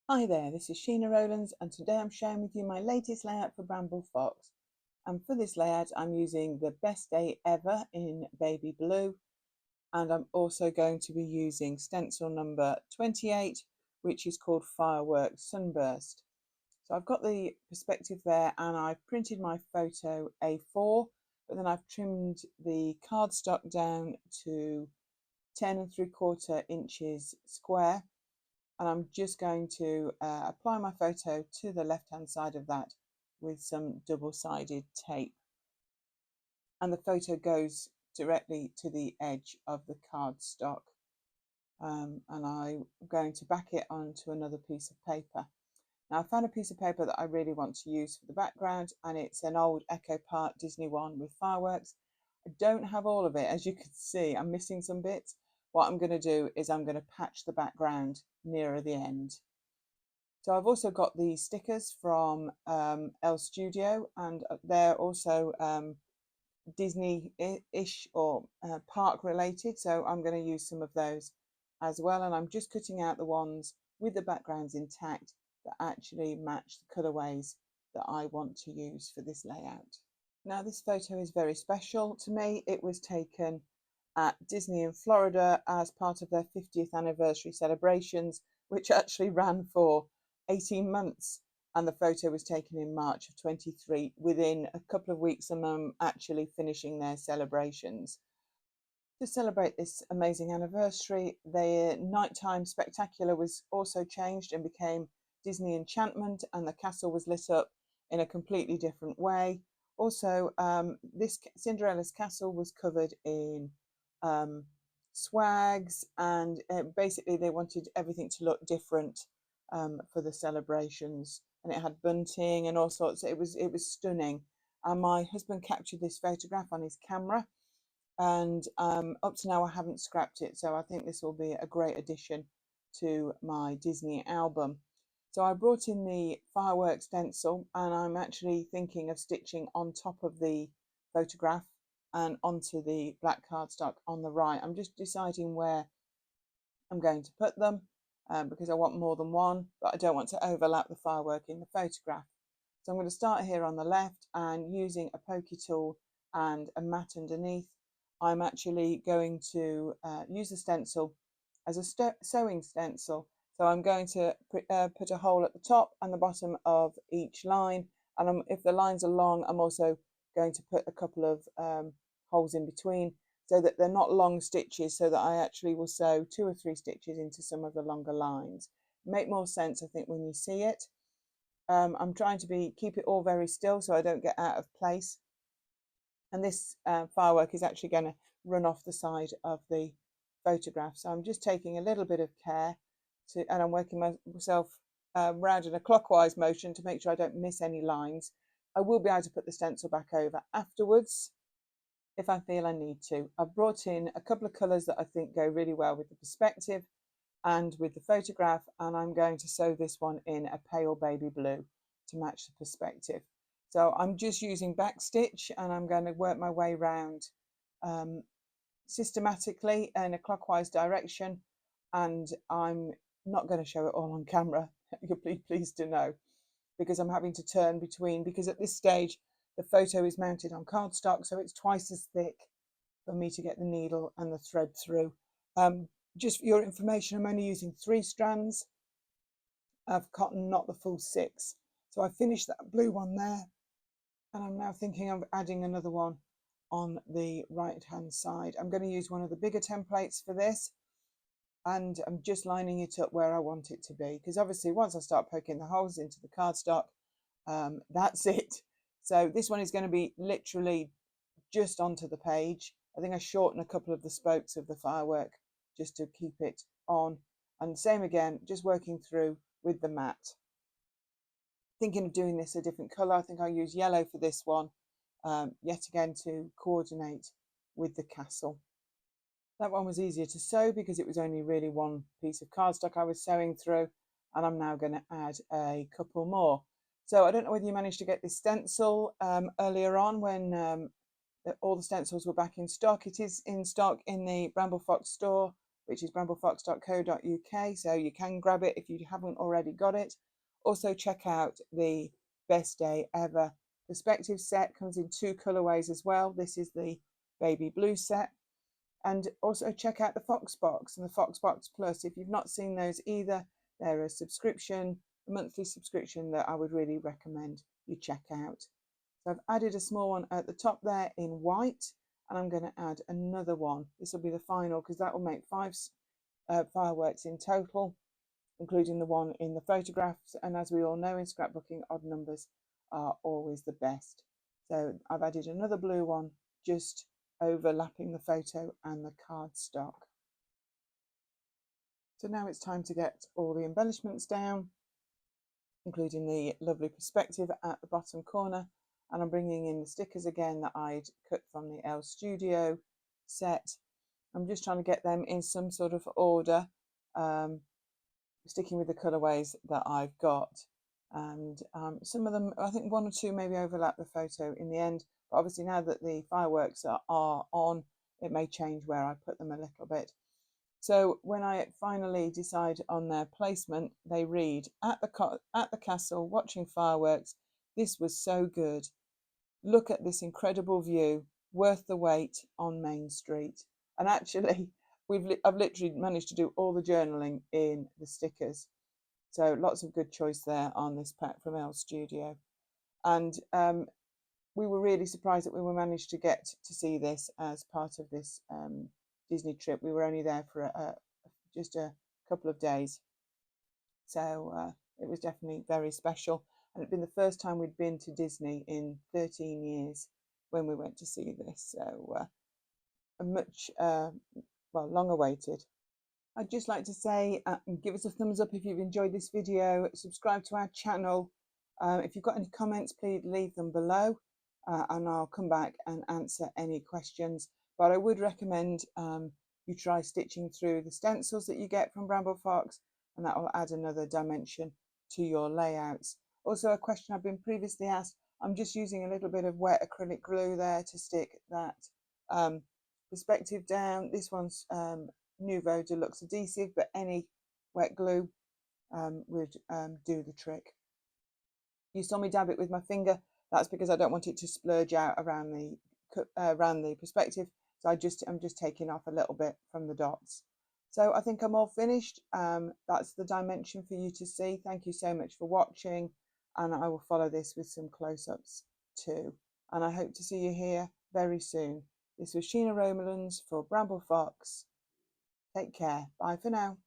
Hi there, this is Sheena Rowlands and today I'm sharing with you my latest layout for Bramble Fox. And for this layout I'm using the Best Day Ever in baby blue, and I'm also going to be using stencil number 28, which is called Fireworks Sunburst. So I've got the perspective there and I've printed my photo A4, but then I've trimmed the cardstock down to 10 3/4 inches square, and I'm just going to apply my photo to the left hand side of that with some double-sided tape, and the photo goes directly to the edge of the cardstock, and I'm going to back it onto another piece of paper. Now I found a piece of paper that I really want to use for the background, and it's an old Echo Park Disney one with fireworks. I don't have all of it, as you can see, I'm missing some bits. What I'm going to do is I'm going to patch the background nearer the end. So I've also got the stickers from Elle Studio, and they're also Disney-ish or park related. So I'm going to use some of those as well. And I'm just cutting out the ones with the backgrounds intact that actually match the colorways that I want to use for this layout. Now this photo is very special to me. It was taken at Disney in Florida as part of their 50th anniversary celebrations, which actually ran for 18 months, and the photo was taken in March of 23, within a couple of weeks of them actually finishing their celebrations. To celebrate this amazing anniversary, the nighttime spectacular was also changed and became Disney Enchantment, and the castle was lit up in a completely different way. Also, this Cinderella's castle was covered in swags, and basically they wanted everything to look different for the celebrations, and it had bunting and all sorts. It was stunning, and my husband captured this photograph on his camera, and up to now I haven't scrapped it, so I think this will be a great addition to my Disney album. So I brought in the fireworks stencil, and I'm actually thinking of stitching on top of the photograph and onto the black cardstock on the right. I'm just deciding where I'm going to put them, because I want more than one, but I don't want to overlap the firework in the photograph. So I'm going to start here on the left, and using a pokey tool and a mat underneath, I'm actually going to use the stencil as a sewing stencil. So I'm going to put a hole at the top and the bottom of each line, and if the lines are long, I'm also going to put a couple of holes in between, so that they're not long stitches, so that I actually will sew 2 or 3 stitches into some of the longer lines. Make more sense, I think, when you see it. I'm trying to keep it all very still so I don't get out of place. And this firework is actually going to run off the side of the photograph. So I'm just taking a little bit of care and I'm working myself round in a clockwise motion to make sure I don't miss any lines. I will be able to put the stencil back over afterwards if I feel I need to. I've brought in a couple of colours that I think go really well with the perspective and with the photograph, and I'm going to sew this one in a pale baby blue to match the perspective. So I'm just using backstitch, and I'm going to work my way round systematically in a clockwise direction, and I'm not going to show it all on camera, you'll be pleased to know, because I'm having to turn between, because at this stage the photo is mounted on cardstock, so it's twice as thick for me to get the needle and the thread through. Just for your information, I'm only using 3 strands of cotton, not the full 6. So I finished that blue one there, and I'm now thinking of adding another one on the right hand side. I'm going to use one of the bigger templates for this, and I'm just lining it up where I want it to be, because obviously once I start poking the holes into the cardstock, that's it. So this one is going to be literally just onto the page. I think I shorten a couple of the spokes of the firework just to keep it on, and same again, just working through with the mat. Thinking of doing this a different colour. I think I'll use yellow for this one, yet again to coordinate with the castle. That one was easier to sew because it was only really one piece of cardstock I was sewing through, and I'm now going to add a couple more. So I don't know whether you managed to get this stencil earlier on when all the stencils were back in stock. It is in stock in the Bramble Fox store which is bramblefox.co.uk, so you can grab it if you haven't already got it. Also check out the Best Day Ever Perspective set, comes in 2 colorways as well. This is the baby blue set. And also check out the Fox Box and the Fox Box Plus. If you've not seen those either, they're a subscription, a monthly subscription that I would really recommend you check out. So I've added a small one at the top there in white, and I'm going to add another one. This will be the final because that will make 5 fireworks in total, including the one in the photographs. And as we all know, in scrapbooking, odd numbers are always the best. So I've added another blue one, just overlapping the photo and the cardstock. So now it's time to get all the embellishments down, including the lovely perspective at the bottom corner. And I'm bringing in the stickers again that I'd cut from the Elle Studio set. I'm just trying to get them in some sort of order, sticking with the colorways that I've got. And some of them, I think 1 or 2 maybe overlap the photo in the end. But obviously now that the fireworks are on, it may change where I put them a little bit. So when I finally decide on their placement, they read, at the castle, watching fireworks. This was so good. Look at this incredible view, worth the wait on Main Street. And actually, I've literally managed to do all the journaling in the stickers. So lots of good choice there on this pack from Elle Studio. And we were really surprised that we managed to get to see this as part of this Disney trip. We were only there for just a couple of days. So it was definitely very special. And it'd been the first time we'd been to Disney in 13 years when we went to see this. So a much, long awaited. I'd just like to say, give us a thumbs up if you've enjoyed this video, subscribe to our channel. If you've got any comments, please leave them below and I'll come back and answer any questions. But I would recommend you try stitching through the stencils that you get from Bramble Fox, and that will add another dimension to your layouts. Also, a question I've been previously asked, I'm just using a little bit of wet acrylic glue there to stick that perspective down. This one's Nouveau Deluxe Adhesive, but any wet glue would do the trick. You saw me dab it with my finger. That's because I don't want it to splurge out around the perspective. So I'm just taking off a little bit from the dots. So I think I'm all finished. That's the dimension for you to see. Thank you so much for watching, and I will follow this with some close-ups too. And I hope to see you here very soon. This was Sheena Romelands for Bramble Fox. Take care. Bye for now.